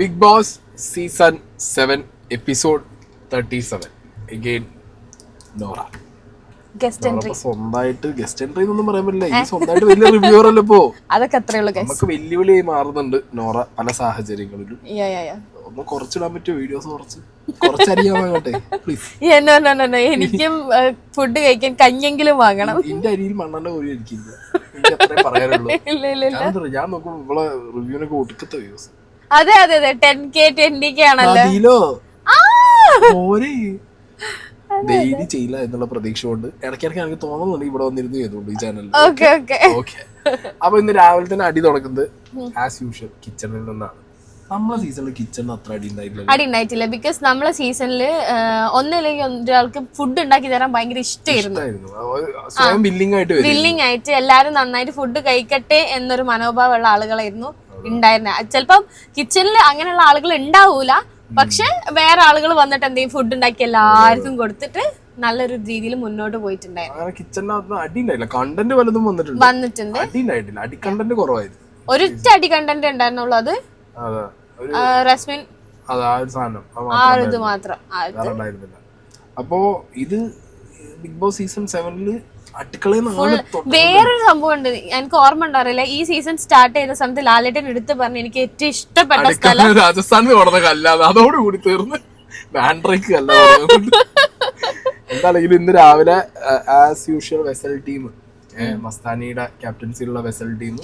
Big Boss Season 7 Episode 37 Again Nora. Guest entry സ്വന്തമായിട്ട് guest entry എന്നൊന്നും പറയാൻ പറ്റില്ല. ഈ സ്വന്തമായിട്ട് വലിയ റിവ്യൂവർ അല്ലേ ഇപ്പോ. അതൊക്കെ അത്രയുള്ളൂ. നമുക്ക് വെല്ലുവിളിയായി മാറുന്നുണ്ട് നോറ പല സാഹചര്യങ്ങളിലും. ഒന്ന് കുറച്ചിടാൻ പറ്റിയ വീഡിയോസ് കുറച്ചരിയാവാങ്ങട്ടെ പ്ലീസ്. എനിക്കും ഫുഡ് കഴിക്കാൻ കഞ്ഞെങ്കിലും വാങ്ങണം. എന്റെ അരിയിൽ മണ്ണെണ്ണ കോരി അടിക്കില്ല. എനിക്ക് അത്രേ പറയാനുള്ളൂ. ഞാൻ നോക്കുമ്പോ ഇവളെ റിവ്യൂനൊക്കെ ഒടുക്കത്തെ വ്യൂസ്. അതെ 10K 20K ആണല്ലോ. ഡെയിലി ചെയ്യില്ല എന്നുള്ള പ്രതീക്ഷ കൊണ്ട് ഇടയ്ക്കിടയ്ക്ക് എനിക്ക് തോന്നുന്നുണ്ട് ഇവിടെ വന്നിരുന്നു ചെയ്തോണ്ട് ഈ ചാനലിൽ. ഓക്കെ അപ്പൊ ഇന്ന് രാവിലെ തന്നെ അടി തുടങ്ങുന്നത് ആസ് യൂഷ്വൽ കിച്ചണിൽ നിന്നാണ്. നമ്മളെ സീസണിൽ കിച്ചണിൽ അത്ര അടി ഉണ്ടായിട്ടില്ല. ബിക്കോസ് നമ്മളെ സീസണില് ഒന്നില്ലെങ്കിൽ ഒരാൾക്ക് ഫുഡ് ഉണ്ടാക്കി തരാൻ ഭയങ്കര ഇഷ്ടമായിരുന്നു. സ്വയം ബില്ലിംഗ് ആയിട്ട് എല്ലാരും നന്നായിട്ട് ഫുഡ് കഴിക്കട്ടെ എന്നൊരു മനോഭാവമുള്ള ആളുകളായിരുന്നു ഉണ്ടായിരുന്നത്. ചിലപ്പം കിച്ചണിൽ അങ്ങനെയുള്ള ആളുകൾ ഉണ്ടാവൂല, പക്ഷെ വേറെ ആളുകൾ വന്നിട്ട് എന്തെങ്കിലും ഫുഡ് ഉണ്ടാക്കി എല്ലാവർക്കും കൊടുത്തിട്ട് നല്ലൊരു രീതിയിൽ മുന്നോട്ട് പോയിട്ടുണ്ടായിരുന്നു. കണ്ടന്റ് വല്ലതും വന്നിട്ടുണ്ട്. ഒരൊറ്റ അടി കണ്ടന്റ് ഉണ്ടായിരുന്നുള്ളൂ. അത് റസ്മിൻ ഇത് മാത്രം. അപ്പോ ഇത് ബിഗ് ബോസ് സീസൺ 7 വേറൊരു സംഭവം ഉണ്ട്, എനിക്ക് ഓർമ്മ ഉണ്ടാറില്ല. ഈ സീസൺ സ്റ്റാർട്ട് ചെയ്ത സമയത്ത് ലാലേട്ടൻ എടുത്ത് പറഞ്ഞു എനിക്ക് ഏറ്റവും ഇഷ്ടപ്പെട്ട സ്ഥലം രാജസ്ഥാനിൽ നടന്ന കല്ലാതെ അതോടുകൂടി തീർന്ന് എന്താണെങ്കിലും ഇന്ന് രാവിലെ ആസ് യൂഷ്വൽ വെസൽ ടീം മസ്താനിയുടെ ക്യാപ്റ്റൻസിയിലുള്ള വെസൽ ടീം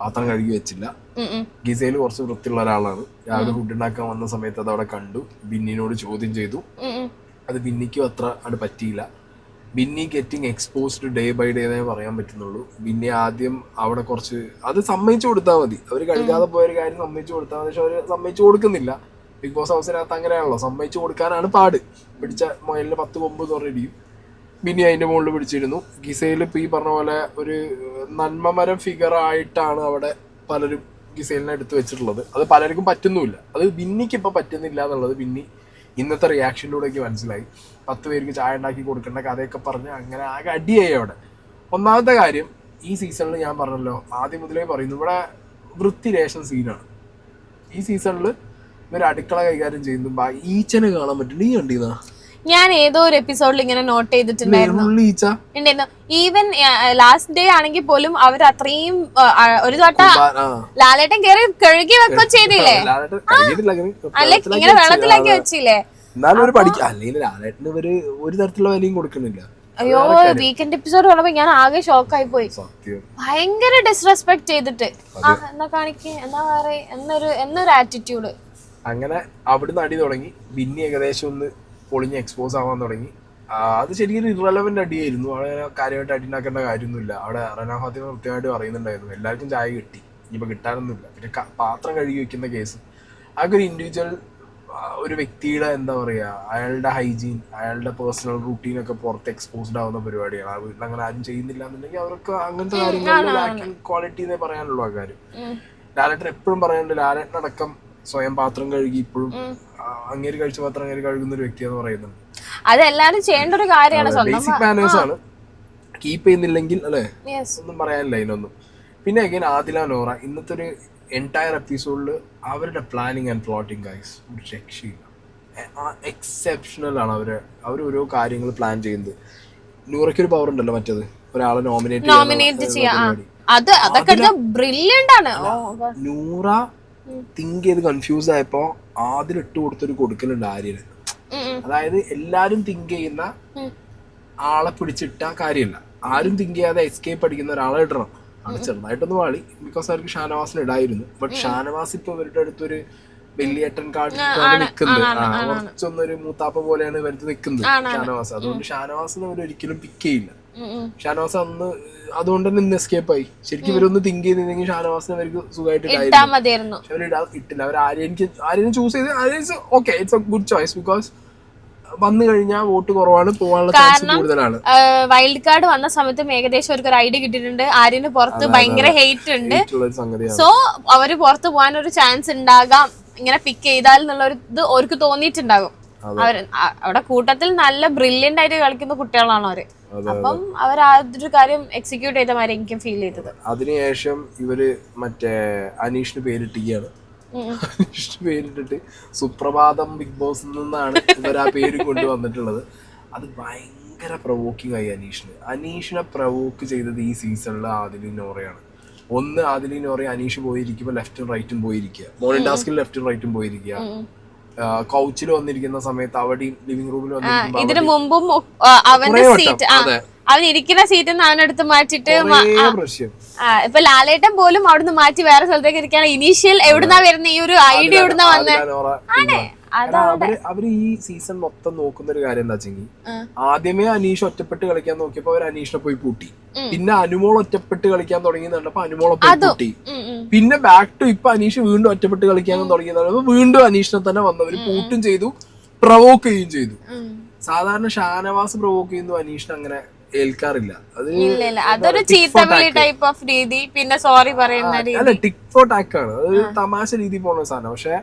പാത്രം കഴുകി വെച്ചില്ല. ഗിസയിൽ കുറച്ച് വൃത്തിയുള്ള ഒരാളാണ്. രാവിലെ ഫുഡ് ഉണ്ടാക്കാൻ വന്ന സമയത്ത് അത് അവിടെ കണ്ടു. ബിന്നിനോട് ചോദ്യം ചെയ്തു. അത് ബിന്നിക്കും അത്ര അത് പറ്റിയില്ല. Binny getting exposed day by day എന്നേ പറയാൻ പറ്റുന്നുള്ളൂ. ബിന്നി ആദ്യം അവിടെ കുറച്ച് അത് സമ്മതിച്ചു കൊടുത്താൽ മതി. അവർ കഴുകാതെ പോയൊരു കാര്യം സമ്മതിച്ചു കൊടുത്താൽ മതി. പക്ഷെ അവർ സമ്മതിച്ചു കൊടുക്കുന്നില്ല. ബിഗ് ബോസ് ഹൗസിനകത്ത് അങ്ങനെയാണല്ലോ, സമ്മതിച്ചു കൊടുക്കാനാണ് പാട്. പിടിച്ച മൊയലിന് 10 കൊമ്പ് തുറയിടിയും. ബിന്നി അതിന്റെ മുകളിൽ പിടിച്ചിരുന്നു. ഗിസയിൽ ഇപ്പൊ ഈ പറഞ്ഞ പോലെ ഒരു നന്മമരം ഫിഗർ ആയിട്ടാണ് അവിടെ പലരും ഗിസൈലിനെ എടുത്തു വെച്ചിട്ടുള്ളത്. അത് പലർക്കും പറ്റുന്നുമില്ല. അത് ബിന്നിക്ക് ഇപ്പൊ പറ്റുന്നില്ല എന്നുള്ളത് ബിന്നി ഇന്നത്തെ റിയാക്ഷനിലൂടെയൊക്കെ മനസ്സിലായി. 10 പേർക്ക് ചായ ഉണ്ടാക്കി കൊടുക്കേണ്ട കഥയൊക്കെ പറഞ്ഞ് അങ്ങനെ ആകെ അടിയായി അവിടെ. ഒന്നാമത്തെ കാര്യം, ഈ സീസണിൽ ഞാൻ പറഞ്ഞല്ലോ, ആദ്യം മുതലേ പറയുന്നു, ഇവിടെ വൃത്തിരേഷൻ സീനാണ്. ഈ സീസണിൽ ഇവർ അടുക്കള കൈകാര്യം ചെയ്യുന്നു. ഈച്ചനെ കാണാൻ പറ്റും. നീ കണ്ടീന്നാ? ഞാൻ ഏതോ ഒരു എപ്പിസോഡിൽ ഇങ്ങനെ നോട്ട് ചെയ്തിട്ടുണ്ടായിരുന്നു. ഈവൻ ലാസ്റ്റ് ഡേ ആണെങ്കിൽ പോലും അവർ അത്രയും ഒരു തൊട്ട ലാലേട്ടൻ കയറി കഴുകി വെക്കോ ചെയ്തില്ലേ, അല്ലെ ഇങ്ങനെ വെള്ളത്തിലാക്കി വെച്ചില്ലേ. ഒരു തരത്തിലുള്ള വിലയും കൊടുക്കുന്നില്ല. അയ്യോ, വീക്കെൻഡ് എപ്പിസോഡ് പറഞ്ഞപ്പോ ഞാൻ ആകെ ഷോക്കായി പോയി. ഭയങ്കര ഡിസ്റെസ്പെക്ട് ചെയ്തിട്ട് എന്നാ കാണിക്ക് എന്നാ വേറെ എന്നൊരു ആറ്റിറ്റ്യൂഡ്. അങ്ങനെ അവിടുന്ന് അടി തുടങ്ങി. ബിന്നി ഏകദേശം ഒന്ന് പൊളിഞ്ഞ് എക്സ്പോസ് ആവാൻ തുടങ്ങി. അത് ശരിക്കും ഇറലവന്റ് അടിയായിരുന്നു. അവിടെ കാര്യമായിട്ട് അടി ഉണ്ടാക്കേണ്ട കാര്യമൊന്നുമില്ല. അവിടെ റനാ ഫാത്തിമ കൃത്യമായിട്ട് പറയുന്നുണ്ടായിരുന്നു എല്ലാവർക്കും ചായ കിട്ടി, ഇനിയിപ്പോൾ കിട്ടാനൊന്നുമില്ല. പിന്നെ പാത്രം കഴുകി വെക്കുന്ന കേസ്, അതൊക്കെ ഒരു ഇൻഡിവിജ്വൽ ഒരു വ്യക്തിയുടെ എന്താ പറയുക, അയാളുടെ ഹൈജീൻ, അയാളുടെ പേഴ്സണൽ റൂട്ടീനൊക്കെ പുറത്ത് എക്സ്പോസ്ഡ് ആവുന്ന പരിപാടിയാണ്. ആ വീട്ടിൽ അങ്ങനെ ആരും ചെയ്യുന്നില്ല എന്നുണ്ടെങ്കിൽ അവർക്ക് അങ്ങനത്തെ കാര്യങ്ങളിൽ ലാക്കിംഗ് ക്വാളിറ്റി എന്നേ പറയാനുള്ളൂ. ആ കാര്യം ലാലേട്ടൻ എപ്പോഴും പറയാനുണ്ട്. ലാലേട്ടനടക്കം സ്വയം പാത്രം കഴുകി ഇപ്പോഴും അങ്ങേര് കഴിച്ച പാത്രം അങ്ങേര് കഴുകുന്ന ഒരു വ്യക്തിയെന്ന് പറയുന്നുണ്ട്. അതെല്ലാരും ചെയ്യേണ്ട ഒരു കാര്യമാണ്. ബേസിക് മാനേഴ്സ് ആണ്. കീപ്പ് ചെയ്യുന്നില്ലെങ്കിൽ അല്ലെ ഒന്നും പറയാനില്ല അതിനൊന്നും. പിന്നെ അഗൈൻ ആദില നോറ ഇന്നത്തെ ഒരു എൻറ്റയർ എപ്പിസോഡിൽ അവരുടെ പ്ലാനിങ് ആൻഡ് പ്ലോട്ടിങ് ഗൈസ് ഒരു രക്ഷയില്ല. എക്സെപ്ഷണൽ ആണ് അവർ ഓരോ കാര്യങ്ങൾ പ്ലാൻ ചെയ്യുന്നത്. നൂറയ്ക്കൊരു പവർ ഉണ്ടല്ലോ, മറ്റേത് ഒരാളെ നോമിനേറ്റ് ചെയ്യാൻ. നൂറ തിങ്ക് ചെയ്ത് കൺഫ്യൂസ് ആയപ്പോ ആദ്യം ഇട്ട് കൊടുത്തൊരു കൊടുക്കലുണ്ട് ആര്യന്. അതായത് എല്ലാരും തിങ്ക് ചെയ്യുന്ന ആളെ പിടിച്ചിട്ട കാര്യമല്ല, ആരും തിങ്ക് ചെയ്യാതെ എസ്കേപ്പ് അടിക്കുന്ന ഒരാളെ ഇടണം. അത് ചെറുതായിട്ടൊന്ന് വാളി, ബിക്കോസ് അവർക്ക് ഷാനവാസിന് ഇടായിരുന്നു. ബട്ട് ഷാനവാസ് ഇപ്പൊ ഇവരുടെ അടുത്തൊരു വലിയേട്ടൻ കാട്ടിട്ടാണ് നിൽക്കുന്നത്. കുറച്ചൊന്നൊരു മൂത്താപ്പ പോലെയാണ് ഇവർക്ക് നിൽക്കുന്നത് ഷാനവാസ്. അതുകൊണ്ട് ഷാനവാസിനെ അവർ ഒരിക്കലും പിക്ക് ചെയ്യില്ല. ഷാനവാസ് അന്ന് അതുകൊണ്ട് തന്നെ ഇന്ന് എസ്കേപ്പ് ആയി. ശരിക്കും ഇവരൊന്ന് തിങ്ക് ചെയ്തിരുന്നെങ്കിൽ ഷാനവാസിനെ അവർക്ക് സുഖമായിട്ട് ഇട്ടില്ല. അവർ ആര്യനെ ചൂസ് ചെയ്ത് okay, it's A good choice. Because വന്നു കഴിഞ്ഞാൽ വോട്ട് കുറവാണ്, പോകാനുള്ള ചാൻസ് കൂടുതലാണ്. വൈൽഡ് കാർഡ് വന്ന സമയത്തും ഏകദേശം അവർക്ക് ഒരു ഐഡിയ കിട്ടിയിട്ടുണ്ട്. ആര്യന് പുറത്ത് ഭയങ്കര ഹെയ്റ്റ് ഉണ്ട്. സോ അവര് പുറത്ത് പോകാൻ ഒരു ചാൻസ് ഉണ്ടാകാം ഇങ്ങനെ പിക്ക് ചെയ്താൽ എന്നുള്ള ഒരു ഇത് അവർക്ക് തോന്നിയിട്ടുണ്ടാകും. അവിടെ കൂട്ടത്തിൽ നല്ല ബ്രില്യന്റ് ആയിട്ട് കളിക്കുന്ന കുട്ടികളാണ് അവര്. അപ്പം അവർ ആ ഒരു കാര്യം എക്സിക്യൂട്ട് ചെയ്ത മാതിരി എനിക്കും ഫീൽ ചെയ്തത്. അതിനുശേഷം ഇവര് മറ്റേ അനീഷിന് പേരിട്ടിരിക്കുകയാണ്. അനീഷ് പേരിട്ടിട്ട് സുപ്രഭാതം ബിഗ് ബോസിൽ നിന്നാണ് ഇവർ ആ പേര് കൊണ്ടുവന്നിട്ടുള്ളത്. അത് ഭയങ്കര പ്രവോക്കിംഗ് ആയി അനീഷിനെ പ്രവോക്ക് ചെയ്തത് ഈ സീസണിൽ ആദിലും നോറയാണ്. ഒന്ന് ആദിലും നോറയും അനീഷ് പോയിരിക്കുമ്പോൾ ലെഫ്റ്റും റൈറ്റും പോയിരിക്കുക, മോർണിംഗ് ടാസ്കിൽ ലെഫ്റ്റും റൈറ്റും പോയിരിക്കുക, കൗച്ചിൽ വന്നിരിക്കുന്ന സമയത്ത് അവിടെയും ലിവിംഗ് റൂമിൽ വന്നിരിക്കുമ്പോൾ ഇതിനു മുമ്പും അവന്റെ സീറ്റ് അവൻ ഇരിക്കുന്ന സീറ്റിൽ നിന്ന് അവനെടുത്ത് മാറ്റിട്ട് ഇപ്പൊ ലാലേട്ടൻ പോലും അവിടുന്ന് മാറ്റി വേറെ സ്ഥലത്തേക്ക് ഇരിക്കാണ്. ഇനീഷ്യൽ എവിടുന്നാ വരുന്ന ഈ ഒരു ഐഡിയ എവിടുന്നാ വന്നേ? അവര് ഈ സീസൺ മൊത്തം നോക്കുന്ന ഒരു കാര്യം എന്താ വെച്ചെങ്കിൽ, ആദ്യമേ അനീഷ് ഒറ്റപ്പെട്ട് കളിക്കാൻ നോക്കിയപ്പോ അവർ അനീഷിനെ പോയി പൂട്ടി. പിന്നെ അനുമോൾ ഒറ്റപ്പെട്ട് കളിക്കാൻ തുടങ്ങിയപ്പോ അനുമോളെ പോയി പൂട്ടി. പിന്നെ ബാക്ക് ടു ഇപ്പൊ അനീഷ് വീണ്ടും ഒറ്റപ്പെട്ട് കളിക്കാൻ തുടങ്ങിയതാണ്. വീണ്ടും അനീഷിനെ തന്നെ വന്നവര് പൂട്ടും ചെയ്തു, പ്രവോക്ക് ചെയ്യുകയും ചെയ്തു. സാധാരണ ഷാനവാസ് പ്രവോക്ക് ചെയ്യുന്നു, അനീഷിന് അങ്ങനെ ഏൽക്കാറില്ല. അതൊരു ടൈപ്പ് ഓഫ് രീതി. പിന്നെ സോറി പറയുന്ന അല്ല, ടിക് ഫോർ ടാക്ക് ആണ്. അത് തമാശ രീതി പോകുന്ന സാധനം. പക്ഷെ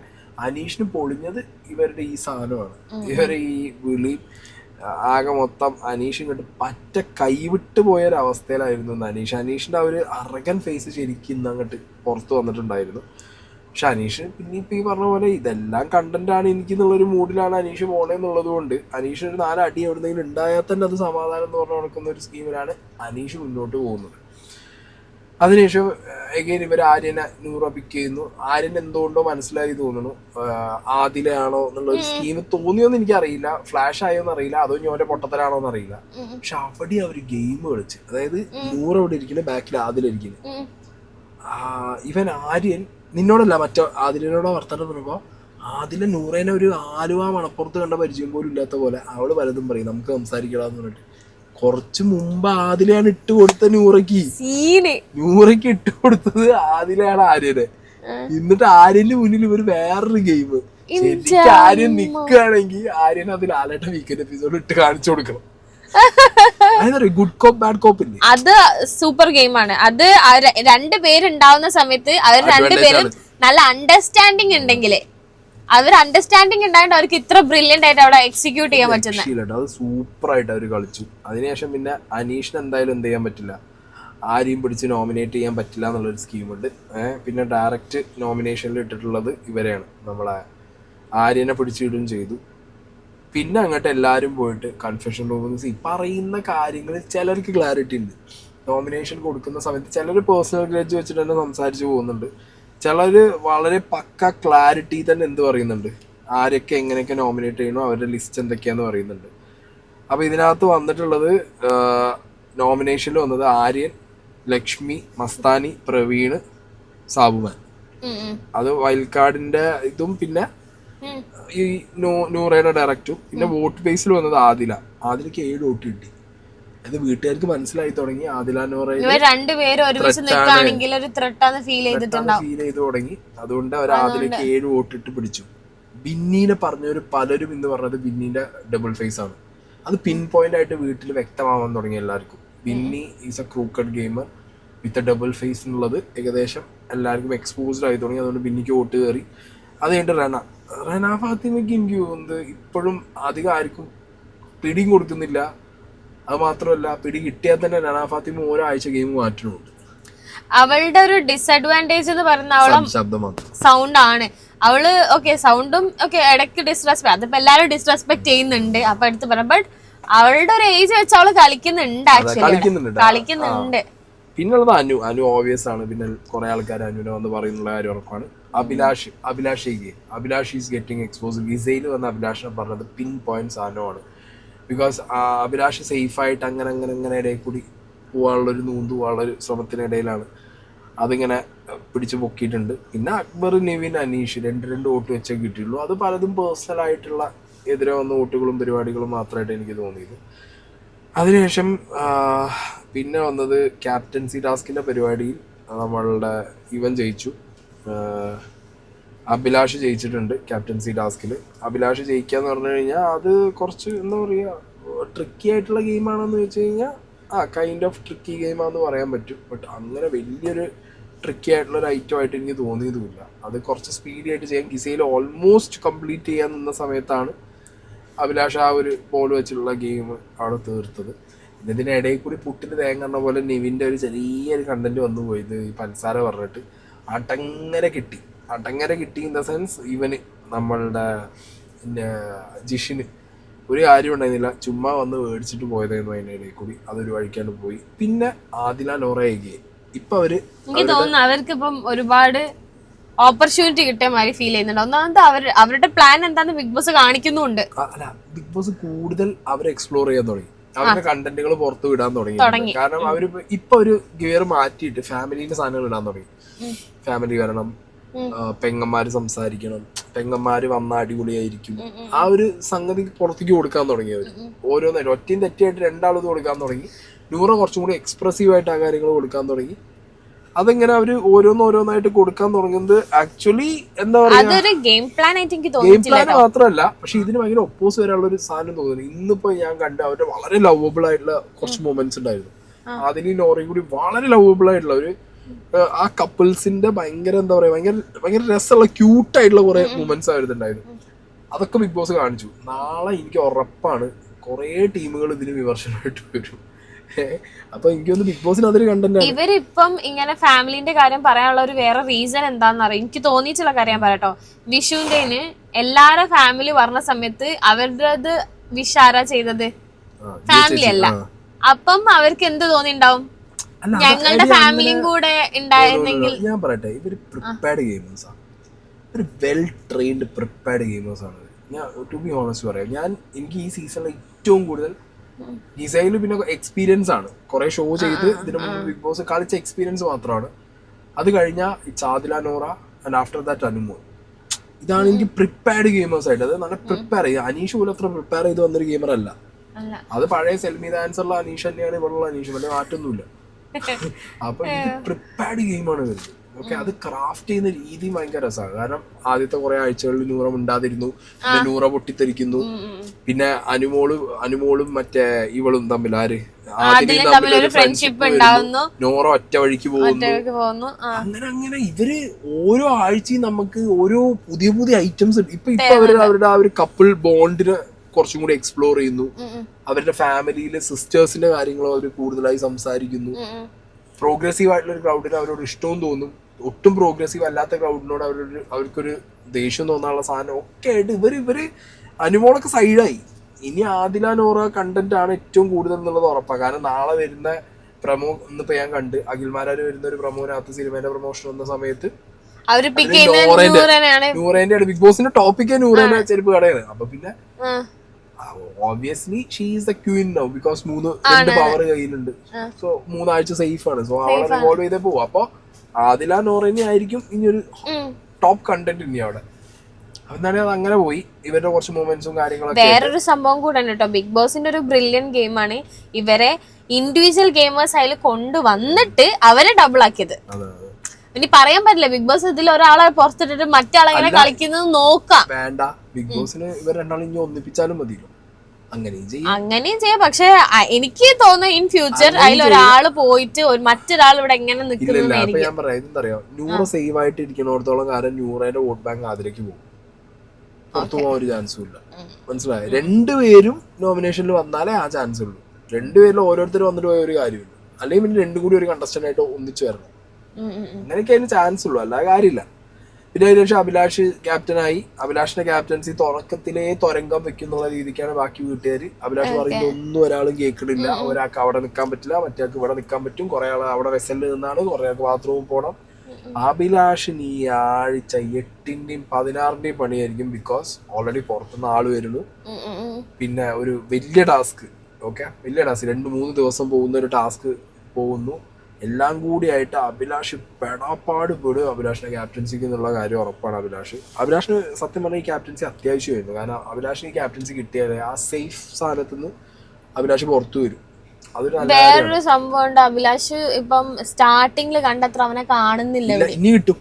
അനീഷിന് പൊളിഞ്ഞത് ഇവരുടെ ഈ സാധനമാണ്. ഇവരുടെ ഈ വിളി ആകെ മൊത്തം അനീഷ് ഇങ്ങോട്ട് പറ്റ കൈവിട്ട് പോയൊരവസ്ഥയിലായിരുന്നു അനീഷിന്റെ ആ ഒരു അറഗൻ ഫേസ് ശരിക്കും ഇന്ന് അങ്ങോട്ട് പുറത്ത് വന്നിട്ടുണ്ടായിരുന്നു. പക്ഷെ അനീഷ് പിന്നെ ഇപ്പൊ ഈ പറഞ്ഞ പോലെ ഇതെല്ലാം കണ്ടന്റ് ആണ് എനിക്ക് എന്നുള്ളൊരു മൂഡിലാണ് അനീഷ് പോണേന്നുള്ളത് കൊണ്ട് അനീഷിന് ഒരു 4 അടി എവിടെന്നെങ്കിലും ഉണ്ടായാൽ തന്നെ അത് സമാധാനം എന്ന് പറഞ്ഞു നടക്കുന്ന ഒരു സ്കീമിലാണ് അനീഷ് മുന്നോട്ട് പോകുന്നത്. അതിനുശേഷം എഗെയിൻ ഇവർ ആര്യനെ നൂറ പിക്ക് ചെയ്യുന്നു. ആര്യൻ എന്തുകൊണ്ടോ മനസ്സിലായി തോന്നുന്നു, ആദിലാണോ എന്നുള്ളൊരു സ്കീം തോന്നിയോന്ന് എനിക്കറിയില്ല, ഫ്ലാഷ് ആയോന്ന് അറിയില്ല, അതോ ഞോന്റെ പൊട്ടത്തലാണോ എന്നറിയില്ല. പക്ഷെ അവിടെ അവര് ഗെയിം കളിച്ച്, അതായത് നൂറ് അവിടെ ഇരിക്കുന്നു, ബാക്കിൽ ആദിലിരിക്കുന്നു. ഇവൻ ആര്യൻ നിന്നോടല്ല മറ്റോ ആദിലിനോടോ വർത്തമാനം പറയുമ്പോ ആദിലെ നൂറേനെ ഒരു ആലുവ മണപ്പുറത്ത് കണ്ട പരിചയം പോലും ഇല്ലാത്ത പോലെ അവള് പലതും പറയും, നമുക്ക് സംസാരിക്കടാന്ന് പറഞ്ഞിട്ട്. കുറച്ചു മുമ്പ് ആദിലാണ് ഇട്ട് കൊടുത്ത നൂറയ്ക്ക് ഇട്ട് കൊടുത്തത് ആദിലാണ് ആര്യനെ. എന്നിട്ട് ആര്യന്റെ മുന്നിൽ ഇവര് വേറൊരു ഗെയിം. ശരിക്കും ആര്യൻ നിക്കുകയാണെങ്കിൽ ആര്യൻ അതിൽ ആലേട്ട വീക്കെൻഡ് എപ്പിസോഡ് ഇട്ട് കാണിച്ചു കൊടുക്കണം. ഗുഡ് കോപ്പ് ബാഡ് കോപ്പ് ഇല്ലേ, അത് സൂപ്പർ ഗെയിമാണ്. അത് രണ്ടുപേരുണ്ടാവുന്ന സമയത്ത് അവർ രണ്ടുപേരും നല്ല അണ്ടർസ്റ്റാൻഡിങ് ഉണ്ടെങ്കിലേ, അവർ അണ്ടർസ്റ്റാൻഡിങ് ഉണ്ടായിട്ട് അവർക്ക് ഇത്ര ബ്രില്യന്റ് ആയിട്ട് അവിടെ എക്സിക്യൂട്ട് ചെയ്യാൻ പറ്റുന്നത്. അത് സൂപ്പർ ആയിട്ട് അവർ കളിച്ചു. അതിനുശേഷം പിന്നെ അനീഷിന് എന്തായാലും എന്ത് ചെയ്യാൻ പറ്റില്ല, ആരെയും പിടിച്ച് നോമിനേറ്റ് ചെയ്യാൻ പറ്റില്ല എന്നുള്ളൊരു സ്കീമുണ്ട്. പിന്നെ ഡയറക്റ്റ് നോമിനേഷനിൽ ഇട്ടിട്ടുള്ളത് ഇവരെയാണ്, നമ്മളെ ആര്യനെ പിടിച്ചിടുകയും ചെയ്തു. പിന്നെ അങ്ങോട്ട് എല്ലാവരും പോയിട്ട് കൺഫെഷൻ റൂമിൽ പറയുന്ന കാര്യങ്ങൾ ചിലർക്ക് ക്ലാരിറ്റി ഉണ്ട്. നോമിനേഷൻ കൊടുക്കുന്ന സമയത്ത് ചിലർ പേഴ്സണൽ ഗ്രഡ്ജ് വെച്ചിട്ട് തന്നെ സംസാരിച്ച് പോകുന്നുണ്ട്, ചിലർ വളരെ പക്ക ക്ലാരിറ്റി തന്നെ എന്ത് പറയുന്നുണ്ട്, ആരൊക്കെ എങ്ങനെയൊക്കെ നോമിനേറ്റ് ചെയ്യണോ അവരുടെ ലിസ്റ്റ് എന്തൊക്കെയാന്ന് പറയുന്നുണ്ട്. അപ്പോൾ ഇതിനകത്ത് വന്നിട്ടുള്ളത് നോമിനേഷനിൽ വന്നത് ആര്യൻ, ലക്ഷ്മി, മസ്താനി, പ്രവീൺ, സാബുമാൻ. അത് വൈൽഡ് കാർഡിന്റെ ഇതും പിന്നെ ഈ നൂറയുടെ ഡയറക്റ്റും. പിന്നെ വോട്ട് ബേസിൽ വന്നത് ആദിലക്ക് 7 വോട്ട് കിട്ടി. അത് വീട്ടുകാർക്ക് മനസ്സിലായി തുടങ്ങി ആദില നൂറ ഫീൽ ചെയ്ത് തുടങ്ങി. അതുകൊണ്ട് അവർ ആദിലേക്ക് 7 വോട്ട് ഇട്ട് പിടിച്ചു. ബിന്നീനെ പറഞ്ഞവര് പലരും എന്ന് പറഞ്ഞത് ബിന്നിന്റെ ഡബിൾ ഫേസ് ആണ്. അത് പിൻ പോയിന്റ് ആയിട്ട് വീട്ടിൽ വ്യക്തമാവാൻ തുടങ്ങി എല്ലാവർക്കും. Binny is a crooked gamer with a double face എന്നുള്ളത് ഏകദേശം എല്ലാവർക്കും എക്സ്പോസ്ഡ് ആയി തുടങ്ങി. അതുകൊണ്ട് ബിന്നിക്ക് വോട്ട് കയറി. അത് കഴിഞ്ഞിട്ട് റന ഫാത്തിമയ്ക്ക് എനിക്ക് തോന്നുന്നത് ഇപ്പോഴും അധികം ആർക്കും പിടിയും കൊടുക്കുന്നില്ല. അത് മാത്രമല്ല, പിടി കിട്ടിയാൽ തന്നെ റന ഫാത്തിമ ഓരോ ആഴ്ച ഗെയിം മാറ്റുന്നുണ്ട്. അവളുടെ ഒരു ഡിസഡ്വാൻറ്റേജ് എന്ന് പറയുന്ന അവളെ സൗണ്ട് ആണ്. അവള് ഓക്കെ സൗണ്ടും ഒക്കെ ഇടയ്ക്ക് ഡിസ്റെസ്പെക്ട്, അതിപ്പോ എല്ലാരും ഡിസ്റെസ്പെക്ട് ചെയ്യുന്നുണ്ട്. അപ്പൊ എടുത്ത് പറയാം, ബട്ട് അവളുടെ ഒരു ഏജ് വെച്ച് അവള് കളിക്കുന്നുണ്ട്. പിന്നുള്ളത് അനു ഓബിയസ് ആണ്. പിന്നെ കുറെ ആൾക്കാർ അനുവിനെ വന്ന് പറയുന്നുള്ള കാര്യം ഉറപ്പാണ്. Abhilash is getting expose. ഗിസയിൽ വന്ന അഭിലാഷിനെ പറഞ്ഞത് പിൻ പോയിന്റ്സ് അനുവാണ്. ബിക്കോസ് അഭിലാഷ് സേഫായിട്ട് അങ്ങനെ ഇടയിൽ കൂടി പോകാനുള്ളൊരു പോകാനുള്ളൊരു ശ്രമത്തിനിടയിലാണ് അതിങ്ങനെ പിടിച്ചു പൊക്കിയിട്ടുണ്ട്. പിന്നെ അക്ബർ, നിവിൻ, അനീഷ് 2 വോട്ട് വെച്ചേ കിട്ടിയുള്ളൂ. അത് പലതും പേഴ്സണൽ ആയിട്ടുള്ള എതിരെ വന്ന വോട്ടുകളും പരിപാടികളും മാത്രമായിട്ട് എനിക്ക് തോന്നിയത്. അതിനുശേഷം പിന്നെ വന്നത് ക്യാപ്റ്റൻസി ടാസ്കിന്റെ പരിപാടിയിൽ നമ്മളുടെ ഇവൻ ജയിച്ചു, അഭിലാഷ് ജയിച്ചിട്ടുണ്ട് ക്യാപ്റ്റൻസി ടാസ്കിൽ. അഭിലാഷ് ജയിക്കാന്ന് പറഞ്ഞു കഴിഞ്ഞാൽ അത് കുറച്ച് എന്താ പറയുക, ട്രിക്കി ആയിട്ടുള്ള ഗെയിമാണെന്ന് വെച്ച് കഴിഞ്ഞാൽ കൈൻഡ് ഓഫ് ട്രിക്കി ഗെയിമാണെന്ന് പറയാൻ പറ്റും. ബട്ട് അങ്ങനെ വലിയൊരു ട്രിക്കി ആയിട്ടുള്ളൊരു ഐറ്റം ആയിട്ട് എനിക്ക് തോന്നിയതുമില്ല. അത് കുറച്ച് സ്പീഡി ആയിട്ട് ചെയ്യാൻ ഗിസയിൽ ഓൾമോസ്റ്റ് കംപ്ലീറ്റ് ചെയ്യാൻ നിന്ന സമയത്താണ് അഭിലാഷ് ആ ഒരു ബോൾ വെച്ചിട്ടുള്ള ഗെയിം അവിടെ തീർത്തത്. ഇതിനിടയിൽ കൂടി പുട്ടിന് തേങ്ങ പോലെ നിവിൻ്റെ ഒരു ചെറിയൊരു കണ്ടന്റ് വന്നു പോയത് ഈ പൻസാര പറഞ്ഞിട്ട് അടങ്ങനെ കിട്ടി. അടങ്ങര കിട്ടി ഇൻ ദ സെൻസ് ഇവന് നമ്മളുടെ ജിഷിന് ഒരു കാര്യം ഉണ്ടായിരുന്നില്ല, ചുമ്മാ വന്ന് മേടിച്ചിട്ട് പോയതായിരുന്നു അതിൻ്റെ ഇടയിൽ കൂടി, അതൊരു വഴിക്കാണ്ട് പോയി. പിന്നെ ആദില നോറയൊക്കെ ഇപ്പൊ എനിക്ക് തോന്നുന്നു അവർക്ക് ഇപ്പം ഒരുപാട് ഓപ്പർച്യൂണിറ്റി കിട്ടിയ മാതിരി ഫീൽ ചെയ്യുന്നുണ്ട്. ഒന്നാമത് അവരുടെ പ്ലാൻ എന്താന്ന് ബിഗ് ബോസ് കാണിക്കുന്നുണ്ട്. അല്ല, ബിഗ് ബോസ് കൂടുതൽ അവർ എക്സ്പ്ലോർ ചെയ്യാൻ തുടങ്ങി, അവരുടെ കണ്ടന്റുകൾ പുറത്ത് വിടാൻ തുടങ്ങി. കാരണം അവര് ഇപ്പൊ ഒരു ഗിയർ മാറ്റിയിട്ട് ഫാമിലിന്റെ സാധനങ്ങൾ ഇടാൻ തുടങ്ങി. ഫാമിലി വരണം, പെങ്ങന്മാര് സംസാരിക്കണം, പെങ്ങന്മാര് വന്ന അടിപൊളിയായിരിക്കും, ആ ഒരു സംഗതി പുറത്തേക്ക് കൊടുക്കാൻ തുടങ്ങി അവര്. ഓരോന്നായിട്ട് ഒറ്റയും തെറ്റിയായിട്ട് രണ്ടാളത് കൊടുക്കാൻ തുടങ്ങി. നൂറ കുറച്ചും കൂടി എക്സ്പ്രസീവ് ആയിട്ട് ആ കാര്യങ്ങൾ കൊടുക്കാൻ തുടങ്ങി. അതെങ്ങനെ അവര് ഓരോന്നായിട്ട് കൊടുക്കാൻ തുടങ്ങുന്നത് ആക്ച്വലി എന്താ പറയാ, ഗെയിം പ്ലാൻ മാത്രമല്ല, പക്ഷെ ഇതിന് ഭയങ്കര ഒപ്പോസ് വരാനുള്ള ഒരു സാധനം തോന്നുന്നു. ഇന്നിപ്പോ ഞാൻ കണ്ട അവരുടെ വളരെ ലവബിൾ ആയിട്ടുള്ള കുറച്ച് മൊമെന്റ്സ് ഉണ്ടായിരുന്നു. അതിന് നോറയും കൂടി വളരെ ലവബിൾ ആയിട്ടുള്ള ഒരു ആ കപ്പിൾസിന്റെ ഭയങ്കര എന്താ പറയാ, ഭയങ്കര രസമുള്ള ക്യൂട്ടായിട്ടുള്ള കുറെ മൊമെന്റ്സ് ആയിരുന്നുണ്ടായിരുന്നു. അതൊക്കെ ബിഗ് ബോസ് കാണിച്ചു. നാളെ എനിക്ക് ഉറപ്പാണ് കുറെ ടീമുകൾ ഇതിന് വിമർശനമായിട്ട് വരും. അപ്പൊ എനിക്കൊന്ന് ബിഗ് ബോസിന് അതൊരു കണ്ടന്റ്. ഇവരിപ്പം ഇങ്ങനെ ഫാമിലിന്റെ കാര്യം പറയാനുള്ള ഒരു വേറെ റീസൺ എന്താന്ന് അറിയാം. എനിക്ക് തോന്നിയിട്ടുള്ള കാര്യം പറയാട്ടോ, വിഷുവിന്റെ എല്ലാരും ഫാമിലി പറഞ്ഞ സമയത്ത് അവരുടേത് വിഷാര ചെയ്തത് ഫാമിലി അല്ല. അപ്പം അവർക്ക് എന്ത് തോന്നിണ്ടാവും, ഞങ്ങളുടെ ഫാമിലിയും കൂടെ ഉണ്ടായിരുന്നെങ്കിൽ. ഞാൻ പറയട്ടെ, ഇവര് പ്രിപ്പയർഡ് ഗെയിമേഴ്സ് ആണ്, ഒരു വെൽ ട്രെയിൻഡ് പ്രിപ്പയർഡ് ഗെയിമേഴ്സ് ആണ്. ഞാൻ ടു ബി ഓണസ്റ്റ് പറയാം, എനിക്ക് ഈ സീസണിൽ ഏറ്റവും കൂടുതൽ ഗിസയില് പിന്നെ എക്സ്പീരിയൻസ് ആണ്, കുറെ ഷോ ചെയ്ത് ഇതിനു മുമ്പ് ബിഗ് ബോസ് കളിച്ച എക്സ്പീരിയൻസ് മാത്രമാണ്. അത് കഴിഞ്ഞാൽ Adhila Nora and after that Anumol. ഇതാണ് എനിക്ക് പ്രിപ്പയർഡ് ഗെയിമേഴ്സ് ആയിട്ട്. അത് നല്ല പ്രിപ്പയർ ചെയ്ത്, അനീഷ് പോലും അത്ര പ്രിപ്പയർ ചെയ്ത് വന്നൊരു ഗെയിമർ അല്ല. അത് പഴയ സെൽമി ആൻസറുള്ള അനീഷ് തന്നെയാണ് ഇവിടെയുള്ള അനീഷ്, വലിയ മാറ്റൊന്നുമില്ല. അപ്പൊ ഇത് പ്രിപ്പയർഡ് ഗെയിമാണ് വരുന്നത്. ഓക്കെ, അത് ക്രാഫ്റ്റ് ചെയ്യുന്ന രീതി ഭയങ്കര രസമാണ്. കാരണം ആദ്യത്തെ കുറെ ആഴ്ചകളിൽ നൂറ മിണ്ടാതിരുന്നു, പിന്നെ നൂറ പൊട്ടിത്തെറിക്കുന്നു, പിന്നെ അനുമോളും മറ്റേ ഇവളും തമ്മിൽ ഫ്രണ്ട്ഷിപ്പ് ഉണ്ടാവുന്നു, നോറ ഒറ്റ വഴിക്ക് പോകുന്നു. അങ്ങനെ ഇവര് ഓരോ ആഴ്ചയും നമുക്ക് ഓരോ പുതിയ ഐറ്റംസ്. ഇപ്പൊ അവരുടെ ആ ഒരു കപ്പിൾ ബോണ്ടിന് കുറച്ചും കൂടി എക്സ്പ്ലോർ ചെയ്യുന്നു. അവരുടെ ഫാമിലിയിലെ സിസ്റ്റേഴ്സിന്റെ കാര്യങ്ങളും അവർ കൂടുതലായി സംസാരിക്കുന്നു. പ്രോഗ്രസീവ് ആയിട്ടുള്ള ഒരു ക്രൗഡിന് അവരോട് ഇഷ്ടവും തോന്നും. ഒട്ടും പ്രോഗ്രസീവ് അല്ലാത്ത ക്രൗഡിനോട് അവർക്കൊരു ദേഷ്യം തോന്നാനുള്ള സാധനം ഒക്കെ ആയിട്ട് ഇവര് അനുമോളൊക്കെ സൈഡായി. ഇനി ആദില നോറ കണ്ടന്റ് ആണ് ഏറ്റവും കൂടുതൽ എന്നുള്ളത് ഉറപ്പാണ്. കാരണം നാളെ വരുന്ന പ്രമോ ഇന്നിപ്പോ ഞാൻ കണ്ട്, അഖിൽമാരാര് വരുന്ന ഒരു പ്രമോനകത്ത് സിനിമയുടെ പ്രൊമോഷൻ വന്ന സമയത്ത് നൂറേന്റെ ബിഗ് ബോസിന്റെ ടോപ്പിക്കേ നൂറേന്റെ ചെരുപ്പ് കടയാണ്. അപ്പൊ പിന്നെ obviously she is the queen now because 2 power കയ്യിലുണ്ട്. സോ 3 ആഴ്ച സേഫ് ആണ്. സോ അവളെ റിവോൾവ് ചെയ്തേ പോകും. അപ്പൊ ആദില നോറേനെ ആയിരിക്കും ഇനി ഒരു ടോപ്പ് കണ്ടന്റ് ഇനി അവിടെ. എന്നാണ് അത് അങ്ങനെ പോയി. ഇവരുടെ കുറച്ച് മൂവ്മെന്റ്സും കാര്യങ്ങളൊക്കെ. വേറൊരു സംഭവം കൂടെ ഉണ്ട് കേട്ടോ, ബിഗ് ബോസിന്റെ ഒരു ബ്രില്യന്റ് ഗെയിമാണ് ഇവരെ ഇൻഡിവിജ്വൽ ഗെയിമേഴ്സ് അതിൽ കൊണ്ടുവന്നിട്ട് അവരെ ഡബിൾ ആക്കിയത്. ഇനി പറയാൻ പറ്റില്ല, ബിഗ് ബോസ് ഇതിൽ ഒരാളെ പുറത്തിട്ടിട്ട് മറ്റാളെങ്ങനെ കളിക്കുന്നത് നോക്കാം. വേണ്ട, ബിഗ് ബോസിന് ഇവർ രണ്ടാളും ഇനി ഒന്നിപ്പിച്ചാലും മതിയല്ലോ. അങ്ങനെയും ചെയ്യാം. പക്ഷെ എനിക്ക് തോന്നുന്നു ഇൻ ഫ്യൂച്ചർ അതിൽ ഒരാള് പോയിട്ട് മറ്റൊരാൾ ഇവിടെ എങ്ങനെ നിൽക്കുന്നത്. ഞാൻ പറയാം, ഇതെന്തറിയോ, നൂറ് സേവ് ആയിട്ട് ഇരിക്കുന്നിടത്തോളം കാലം നൂറേന്റെ വോട്ട് ബാങ്ക് അതിലേക്ക് പോകും, പുറത്തു പോകാൻ ഒരു ചാൻസും ഇല്ല. മനസ്സിലായോ? 2 പേരും നോമിനേഷനിൽ വന്നാലേ ആ ചാൻസ് ഉള്ളൂ. 2 പേരിൽ ഓരോരുത്തർ വന്നിട്ട് പോയ ഒരു കാര്യമില്ല. അല്ലെങ്കിൽ പിന്നെ 2 കൂടി ഒരു കണ്ടസ്റ്റന്റ് ആയിട്ട് ഒന്നിച്ചു വരണം. അങ്ങനെയൊക്കെ അതിന് ചാൻസ് ഉള്ളൂ, അല്ലാതെ കാര്യമില്ല. പിന്നെ അതിനുശേഷം അഭിലാഷ് ക്യാപ്റ്റനായി. അഭിലാഷിന്റെ ക്യാപ്റ്റൻസി തുടക്കത്തിലേ തുരങ്കം വെക്കുന്നുള്ള രീതിക്കാണ് ബാക്കി വീട്ടുകാർ. അഭിലാഷ് പറയുന്നത് ഒന്നും ഒരാളും കേൾക്കണില്ല. ഒരാൾക്ക് അവിടെ നിൽക്കാൻ പറ്റില്ല, മറ്റേയാൾക്ക് ഇവിടെ നിൽക്കാൻ പറ്റും. കുറെ ആൾ അവിടെ വെസലിൽ നിന്നാണ്, കുറെ ആൾക്ക് ബാത്റൂമിൽ പോകണം. അഭിലാഷിന് ഈ ആഴ്ച 8ന്റെയും 16ന്റെയും പണിയായിരിക്കും. ബിക്കോസ് ഓൾറെഡി പുറത്തുനിന്ന് ആള് വരുന്നു. പിന്നെ ഒരു വലിയ ടാസ്ക്, വലിയ ടാസ്ക് 2-3 ദിവസം പോകുന്ന ഒരു ടാസ്ക് പോകുന്നു. എല്ലാം കൂടിയായിട്ട് അഭിലാഷ് പെടാപ്പാട് പെടും അഭിലാഷിന്റെ ക്യാപ്റ്റൻസിക്ക് എന്നുള്ള കാര്യം ഉറപ്പാണ്. അഭിലാഷിന് സത്യം പറഞ്ഞാൽ ഈ ക്യാപ്റ്റൻസി അത്യാവശ്യമായിരുന്നു. കാരണം അഭിലാഷിന് ഈ ക്യാപ്റ്റൻസി കിട്ടിയാലേ ആ സേഫ് സ്ഥാനത്ത് നിന്ന് അഭിലാഷ് പുറത്തു വരും. വേറൊരു സംഭവം ഉണ്ട്, അഭിലാഷ് ഇപ്പം സ്റ്റാർട്ടിങ്ങിൽ കണ്ടത്ര അവനെ കാണുന്നില്ല. ഇനി കിട്ടും,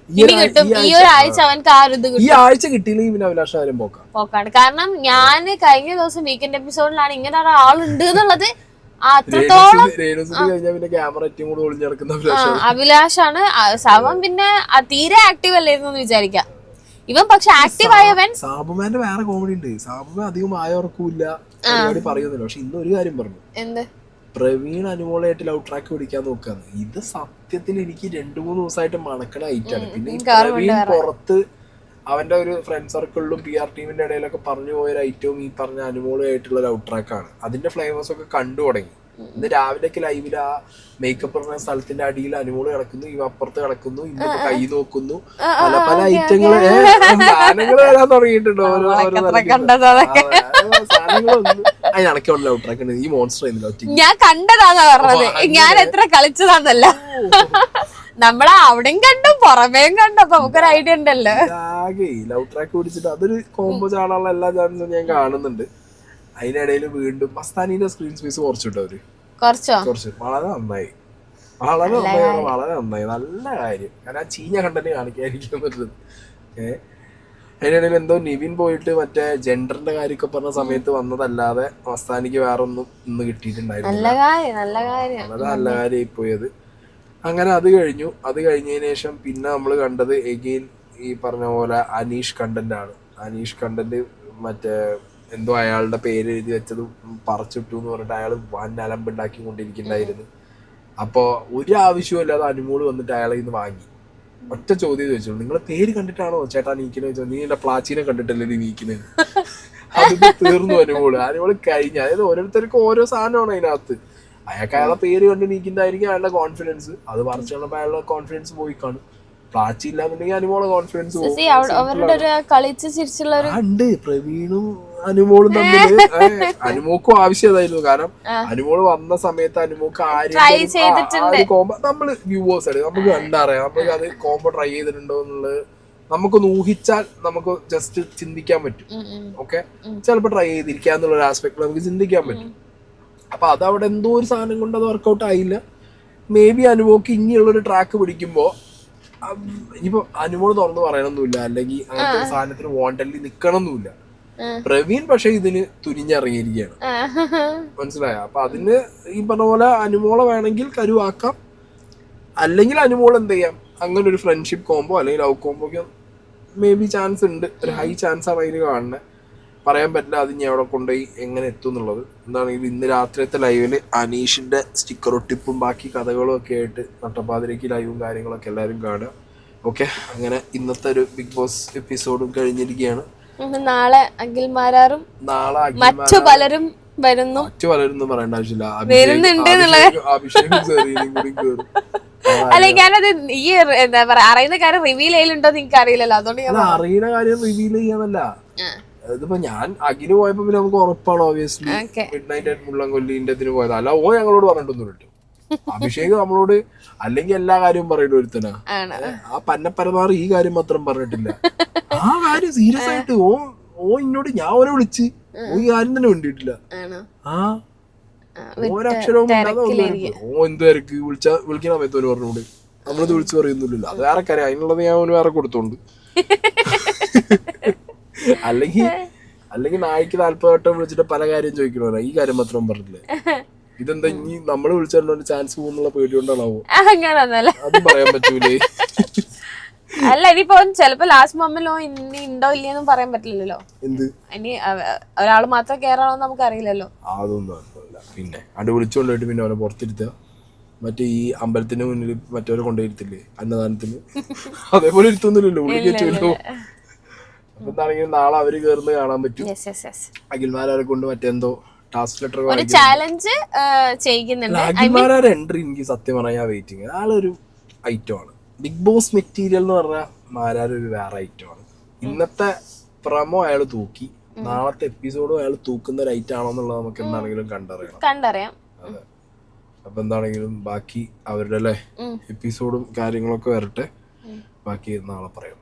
ഈ ഒരാഴ്ച അവൻക്ക് ആ ഒരു ഇത് ഈ ആഴ്ച കിട്ടിയില്ലെങ്കിൽ പിന്നെ അഭിലാഷ് ആരും പോക്കാണ്. കാരണം ഞാൻ കഴിഞ്ഞ ദിവസം വീക്കെൻഡ് എപ്പിസോഡിലാണ് ഇങ്ങനെ ഒരാളുണ്ട് എന്നുള്ളത് അത്രത്തോളം. അഭിലാഷാണ് അവൻ. പിന്നെ തീരെ ആക്റ്റീവ് അല്ലായിരുന്നു വിചാരിക്കാം ഇവൻ. പക്ഷെ ആക്റ്റീവ് ആയവൻ. സാബുമാന്റെ വേറെ കോമഡി ഉണ്ട്. സാബുമാൻ അധികം ആയോർക്കൂല പറയുന്നില്ല. പക്ഷെ ഇന്ന് ഒരു കാര്യം പറഞ്ഞു, എന്ത് പ്രവീൺ അനുമോളായിട്ട് ലവ് ട്രാക്ക് പിടിക്കാൻ നോക്കാന്ന്. ഇത് സത്യത്തിൽ എനിക്ക് 2-3 ദിവസമായിട്ട് മണക്കണ ഐറ്റാണ്. പിന്നെ ഈ പ്രവീൺ പുറത്ത് അവന്റെ ഒരു ഫ്രണ്ട് സർക്കിളിലും PR ടീമിന്റെ ഇടയിലൊക്കെ പറഞ്ഞു പോയൊരു ഐറ്റവും ഈ പറഞ്ഞ അനുമോളുമായിട്ടുള്ള ലവ് ട്രാക്കാണ്. അതിന്റെ ഫ്ലേവേഴ്സ് ഒക്കെ കണ്ടു തുടങ്ങി. ഇന്ന് രാവിലേക്ക് ലൈവിൽ ആ മേക്കപ്പ് പറഞ്ഞ സ്ഥലത്തിന്റെ അടിയിൽ അനുമോള് കിടക്കുന്നു, ഇവ അപ്പുറത്ത് കിടക്കുന്നു, ഇന്നിപ്പോ കൈ നോക്കുന്നു, പല പല ഐറ്റങ്ങള് സാധനങ്ങൾ വരാൻ തുടങ്ങിയിട്ടുണ്ടോ. സാധനങ്ങളൊന്നും അതിനടക്കമുള്ള ലവ് ട്രാക്ക് ഉണ്ട്. ഈ മോൺസ്റ്റർ ഞാൻ കണ്ടതാന്ന് പറഞ്ഞത്, ഞാൻ എത്ര കളിച്ചതാന്നല്ല. നമ്മളെ അവിടെയും കണ്ടു പുറമേയും കണ്ടു, അപ്പൊ നമുക്കൊരു ഐഡിയ ഉണ്ടല്ലോ. ആകെ ലവ് ട്രാക്ക് പിടിച്ചിട്ട് അതൊരു കോംബോ ചാടാനുള്ള എല്ലാ ചാൻസും ഞാൻ കാണുന്നുണ്ട്. അതിനിടയിൽ വീണ്ടും മസ്താനിന്റെ സ്ക്രീൻ സ്പേസ് കുറച്ചിട്ടോ അവര് കുറച്ച് വളരെ നന്നായി, വളരെ നല്ല കാര്യം. കാരണം ആ ചീഞ്ഞ കണ്ടന്റ് കാണിക്കാതിരിക്കാൻ പറ്റുന്നത്. അതിനിടയിൽ എന്തോ നിവിൻ പോയിട്ട് മറ്റേ ജെൻഡറിന്റെ കാര്യമൊക്കെ പറഞ്ഞ സമയത്ത് വന്നതല്ലാതെ മസ്താനിക്ക് വേറെ ഒന്നും ഇന്ന് കിട്ടിയിട്ടുണ്ടായിരുന്നു. നല്ല കാര്യമായി പോയത്. അങ്ങനെ അത് കഴിഞ്ഞു. അത് കഴിഞ്ഞതിന് ശേഷം പിന്നെ നമ്മൾ കണ്ടത് എഗെയിൻ ഈ പറഞ്ഞ പോലെ അനീഷ് കണ്ടന്റ് ആണ്. അനീഷ് കണ്ടന്റ് മറ്റേ എന്തോ അയാളുടെ പേര് എഴുതി വെച്ചത് പറിച്ചിട്ടു എന്ന് പറഞ്ഞിട്ട് അയാൾ വൻ അലമ്പുണ്ടാക്കി കൊണ്ടിരിക്കുന്നുണ്ടായിരുന്നു. അപ്പോൾ ഒരു ആവശ്യമില്ലാതെ അനുമോള് വന്നിട്ട് അയാളെ ഇന്ന് വാങ്ങി ഒറ്റ ചോദ്യം ചോദിച്ചോളൂ, നിങ്ങളെ പേര് കണ്ടിട്ടാണോ ചേട്ടാ നീക്കുന്നത് ചോദിച്ചാൽ, നീ എന്റെ പ്ലാച്ചീനെ കണ്ടിട്ടല്ലേ നീ നീക്കുന്നത്. അത് തീർന്നു അനുമോള് കഴിഞ്ഞ. അതായത് ഓരോരുത്തർക്കും ഓരോ സാധനമാണ് അതിനകത്ത്. അയാൾക്ക് അയാളെ പേര് കണ്ട് നീക്കുന്നതായിരിക്കും അയാളുടെ കോൺഫിഡൻസ്. അത് പറിച്ചു കണ്ടപ്പോൾ അയാളുടെ കോൺഫിഡൻസ് പോയി കാണും. പ്ലാച്ചി ഇല്ലാന്നുണ്ടെങ്കിൽ അനുമോളെ കോൺഫിഡൻസ് ഉണ്ട്. പ്രവീണും അനുമോളും തമ്മിൽ അനുമോക്കും ആവശ്യമായിരുന്നു. കാരണം അനുമോള് വന്ന സമയത്ത് അനുമോക്ക് ആരും കോംബോ നമ്മള് വ്യൂവേഴ്സ് ആണ്, നമുക്ക് കണ്ടറിയാം, നമുക്ക് അത് കോംബോ ട്രൈ ചെയ്തിട്ടുണ്ടോ എന്നുള്ളത് നമുക്കൊന്ന് ഊഹിച്ചാൽ നമുക്ക് ജസ്റ്റ് ചിന്തിക്കാൻ പറ്റും. ഓക്കെ, ചിലപ്പോൾ ട്രൈ ചെയ്തിരിക്കുക എന്നുള്ള ഒരു ആസ്പെക്ട് നമുക്ക് ചിന്തിക്കാൻ പറ്റും. അപ്പൊ അതവിടെ എന്തോ ഒരു സാധനം കൊണ്ട് അത് വർക്കൗട്ട് ആയില്ല. മേ ബി അനുമോക്ക് ഇനിയുള്ളൊരു ട്രാക്ക് പിടിക്കുമ്പോ ഇനിയിപ്പോ അനുമോള് തുറന്ന് പറയണമെന്നില്ല, അല്ലെങ്കിൽ അങ്ങനത്തെ സാധനത്തിന് വാണ്ടല്ലി നിക്കണമെന്നില്ല. പ്രവീൺ പക്ഷെ ഇതിന് തുനിഞ്ഞിറങ്ങിയിരിക്കുകയാണ്, മനസ്സിലായ. അപ്പൊ അതിന് ഈ പറഞ്ഞ പോലെ അനുമോളെ വേണമെങ്കിൽ കരുവാക്കാം, അല്ലെങ്കിൽ അനുമോൾ എന്ത് ചെയ്യാം, അങ്ങനെ ഒരു ഫ്രണ്ട്ഷിപ്പ് കോംബോ അല്ലെങ്കിൽ ലവ് കോംബോക്ക് മേ ബി ചാൻസ് ഉണ്ട്. ഒരു ഹൈ ചാൻസ് ആണ് അതിന് കാണുന്നത്. പറയാൻ പറ്റില്ല അത് ഇനി എവിടെ കൊണ്ടുപോയി എങ്ങനെ എത്തും എന്നുള്ളത്. എന്താണെങ്കിൽ ഇന്ന് രാത്രിയത്തെ ലൈവില് അനീഷിന്റെ സ്റ്റിക്കർ ഒട്ടിപ്പും ബാക്കി കഥകളും ഒക്കെ ആയിട്ട് നട്ടപ്പാതിരക്ക് ലൈവും കാര്യങ്ങളൊക്കെ എല്ലാവരും കാണുക. ഓക്കെ, അങ്ങനെ ഇന്നത്തെ ഒരു ബിഗ് ബോസ് എപ്പിസോഡും കഴിഞ്ഞിരിക്കുകയാണ്. നാളെ അഖിൽമാരാറും മറ്റു പലരും വരുന്നു. മറ്റു പലരും പറയേണ്ട ആവശ്യമില്ല, അഭിഷേകും സെറീനയും കൂടി കയറും. അല്ലെ, ഞാനത് ഈ എന്താ പറയാ അറിയുന്ന കാര്യം റിവീൽ ചെയ്യലുണ്ടോ എനിക്ക് അറിയില്ലല്ലോ, അതുകൊണ്ട് ഞാൻ അറിയുന്ന കാര്യം റിവീൽ ചെയ്യാനല്ല. ഇതിപ്പോ ഞാൻ അഖില് പോയപ്പോ പിന്നെ നമുക്ക് ഉറപ്പാണ് ഓബിയസ്ലി മിഡ് നൈറ്റ് അറ്റ് മുള്ളംകൊല്ലിന്റെ ഇതിന് പോയത്. അല്ല ഓ ഞങ്ങളോട് പറഞ്ഞിട്ടൊന്നും ഇട്ടു. അഭിഷേക് നമ്മളോട് അല്ലെങ്കിൽ എല്ലാ കാര്യവും പറയുന്ന ഒരുത്തനാ. ആ പന്നപ്പരമാറ് ഈ കാര്യം മാത്രം പറഞ്ഞിട്ടില്ല. ആ കാര്യം സീരിയസ് ആയിട്ട് ഓ ഇന്നോട് ഞാൻ ഓനെ വിളിച്ച് ഈ കാര്യം തന്നെ വേണ്ടിയിട്ടില്ല. ഒരക്ഷരവും ഓ എന്ത് തിരക്ക് വിളിക്കണ സമയത്ത് ഓന് പറഞ്ഞോണ്ട് നമ്മളിത് വിളിച്ച് പറയുന്നില്ലല്ലോ. അത് വേറെ കാര്യം, അതിനുള്ളത് ഞാൻ ഓന് വേറെ കൊടുത്തോണ്ട്. അല്ലെങ്കിൽ നായ്ക്ക് 40 വട്ടം വിളിച്ചിട്ട് പല കാര്യം ചോദിക്കണോ, ഈ കാര്യം മാത്രം പറഞ്ഞില്ലേ. ഇതെന്താ ഇനി നമ്മള് വിളിച്ചോ ചാൻസ് പോകുന്നുള്ള പേടി കൊണ്ടാണാവോ, അതും പറയാൻ പറ്റൂലേ. അല്ല ഇനിയിപ്പോ ചിലപ്പോ ലാസ്റ്റ് മൊമെന്റിലോ ഇനി ഉണ്ടോ ഇല്ലയെന്നും പറയാൻ പറ്റില്ലല്ലോ. എന്ത് ഇനി ഒരാള് മാത്രം കേറാണോന്ന് നമുക്ക് അറിയില്ലല്ലോ. അതൊന്നും അല്ല. പിന്നെ അത് വിളിച്ചോണ്ടിട്ട് പിന്നെ അവനെ പുറത്തിരുത്തുക, മറ്റേ ഈ അമ്പലത്തിന് മുന്നിൽ മറ്റവരെ കൊണ്ടുപോയിരുത്തില്ലേ അന്നദാനത്തിന്, അതേപോലെ ഇരുത്തൊന്നുമില്ലല്ലോ, ഉള്ളിൽ. അപ്പൊ എന്താണെങ്കിലും നാളെ അവര് കേറുന്നത് കാണാൻ പറ്റും. അഖിൽമാരെ കൊണ്ട് മറ്റെന്തോ ടാസ്ക് ലെറ്റർ ചാലഞ്ച് ചെയ്യുന്നുണ്ട്. അഖിൽമാരെ എൻട്രി എനിക്ക് സത്യം പറഞ്ഞാൽ വെയിറ്റിംഗ്. ആളൊരു ഐറ്റം ആണ്. ബിഗ് ബോസ് മെറ്റീരിയൽ എന്ന് പറഞ്ഞാൽ മാരാരൊരു വേറെ ഐറ്റം ആണ്. ഇന്നത്തെ പ്രമോ അയാൾ തൂക്കി, നാളത്തെ എപ്പിസോഡും അയാൾ തൂക്കുന്ന ഒരു ഐറ്റം ആണോ എന്നുള്ളത് നമുക്ക് എന്താണെങ്കിലും കണ്ടറിയാം. അതെ. അപ്പൊ എന്താണെങ്കിലും ബാക്കി അവരുടെ എപ്പിസോഡും കാര്യങ്ങളൊക്കെ വരട്ടെ, ബാക്കി നാളെ പറയാം.